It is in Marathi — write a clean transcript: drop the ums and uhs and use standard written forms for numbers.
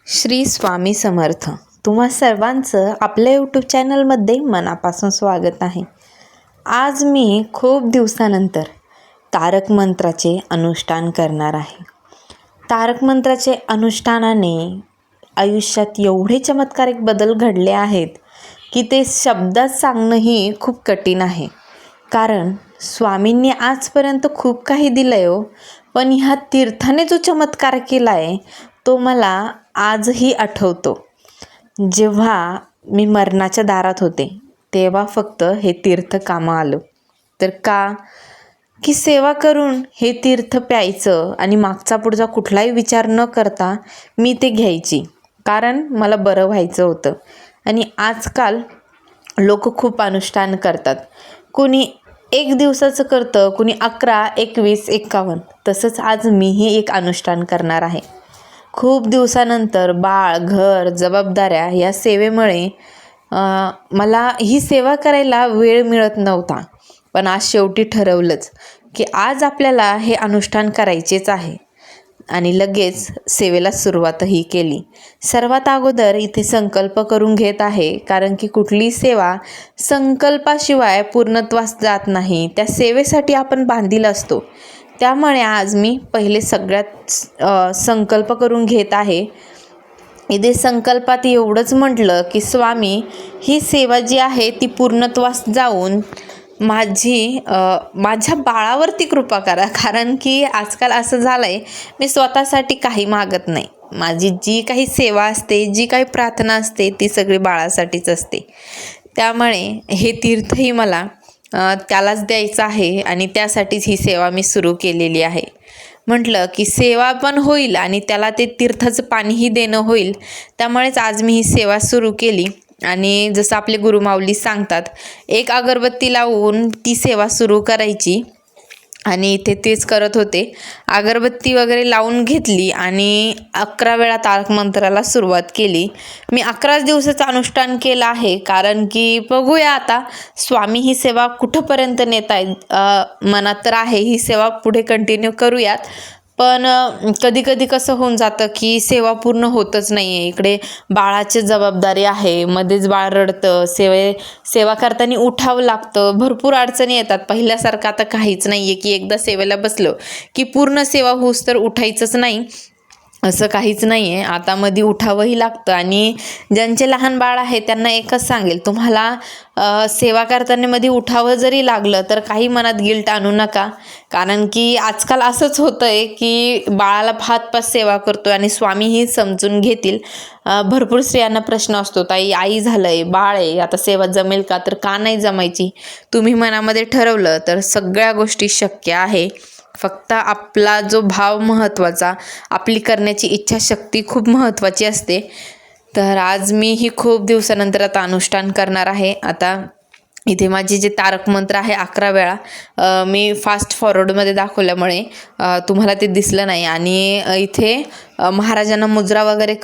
श्री स्वामी समर्थ. तुम्हा सर्वांचं आपल्या यूट्यूब चॅनलमध्ये मनापासून स्वागत आहे. आज मी खूप दिवसानंतर तारक मंत्राचे अनुष्ठान करणार आहे. तारक मंत्राचे अनुष्ठानाने आयुष्यात एवढे चमत्कारिक बदल घडले आहेत की ते शब्दात सांगणंही खूप कठीण आहे. कारण स्वामींनी आजपर्यंत खूप काही दिलं आहे हो, पण ह्या तीर्थाने जो चमत्कार केला आहे तो मला आजही आठवतो. जेव्हा मी मरणाच्या दारात होते तेव्हा फक्त हे तीर्थ कामं आलं. तर का की सेवा करून हे तीर्थ प्यायचं आणि मागचा पुढचा कुठलाही विचार न करता मी ते घ्यायची, कारण मला बरं व्हायचं होतं. आणि आजकाल लोक खूप अनुष्ठान करतात. कुणी 1 दिवसाचं करतं, कुणी 11, 21, 51. तसंच आज मीही एक अनुष्ठान करणार आहे. खूप दिवसानंतर बाळ, घर, जबाबदाऱ्या या सेवेमुळे मला ही सेवा करायला वेळ मिळत नव्हता. पण आज शेवटी ठरवलंच की आज आपल्याला हे अनुष्ठान करायचेच आहे आणि लगेच सेवेला सुरुवातही केली. सर्वात अगोदर इथे संकल्प करून घेत आहे, कारण की कुठली सेवा संकल्पाशिवाय पूर्णत्वास जात नाही. त्या सेवेसाठी आपण बांधील असतो. त्यामुळे आज मी पहिले सगळ्यात संकल्प करून घेत आहे. इथे संकल्पात एवढंच म्हटलं की स्वामी, ही सेवा जी आहे ती पूर्णत्वास जाऊन माझ्या बाळावरती कृपा करा. कारण की आजकाल असं झालं आहे, मी स्वतःसाठी काही मागत नाही. माझी जी काही सेवा असते, जी काही प्रार्थना असते ती सगळी बाळासाठीच असते. त्यामुळे हे तीर्थही मला त्यालाच द्यायचं आहे आणि त्यासाठीच ही सेवा मी सुरू केलेली आहे. म्हटलं की सेवा पण होईल आणि त्याला ते तीर्थाचं पाणीही देणं होईल. त्यामुळेच आज मी ही सेवा सुरू केली. आणि जसं आपले गुरुमाऊली सांगतात, 1 अगरबत्ती लावून ती सेवा सुरू करायची. आणि इथे तेच करत होते. अगरबत्ती वगैरे लावून घेतली आणि 11 वेळा तारक मंत्राला सुरुवात केली. मी 11 दिवसाचं अनुष्ठान केलं आहे, कारण की बघूया आता स्वामी ही सेवा कुठंपर्यंत नेत आहेत. मनात तर आहे ही सेवा पुढे कंटिन्यू करूयात. पण कधी कधी कसं होऊन जातं की सेवा पूर्ण होतच नाही आहे. इकडे बाळाची जबाबदारी आहे, मध्येच बाळ रडतं, सेवा करताना उठावं लागतं, भरपूर अडचणी येतात. पहिल्यासारखं आता काहीच नाही आहे की एकदा सेवेला बसलं की पूर्ण सेवा होऊस तर उठायचंच नाही, असं काहीच नाही आहे. आता मध्ये उठावंही लागतं. आणि ज्यांचे लहान बाळ आहे त्यांना एकच सांगेल, तुम्हाला सेवा करताना मध्ये उठावं जरी लागलं तर काही मनात गिल्ट आणू नका. कारण की आजकाल असंच होतं आहे की बाळाला हातपात सेवा करतो आणि स्वामीही समजून घेतील. भरपूर स्त्रियांना प्रश्न असतो, ताई आई झालं आहे, बाळ आहे, आता सेवा जमेल का? तर का नाही जमायची? तुम्ही मनामध्ये ठरवलं तर सगळ्या गोष्टी शक्य आहे. फक्त आपला जो भाव महत्त्वाचा, आपली करण्याची इच्छाशक्ती खूप महत्त्वाची असते. तर आज मी ही खूप दिवसानंतर आता अनुष्ठान करणार आहे. आता इथे माझे जे तारक मंत्र आहे 11 वेळा मी फास्ट फॉरवर्डमध्ये दाखवल्यामुळे तुम्हाला ते दिसलं नाही. आणि इथे महाराजांना मुजरा वगैरे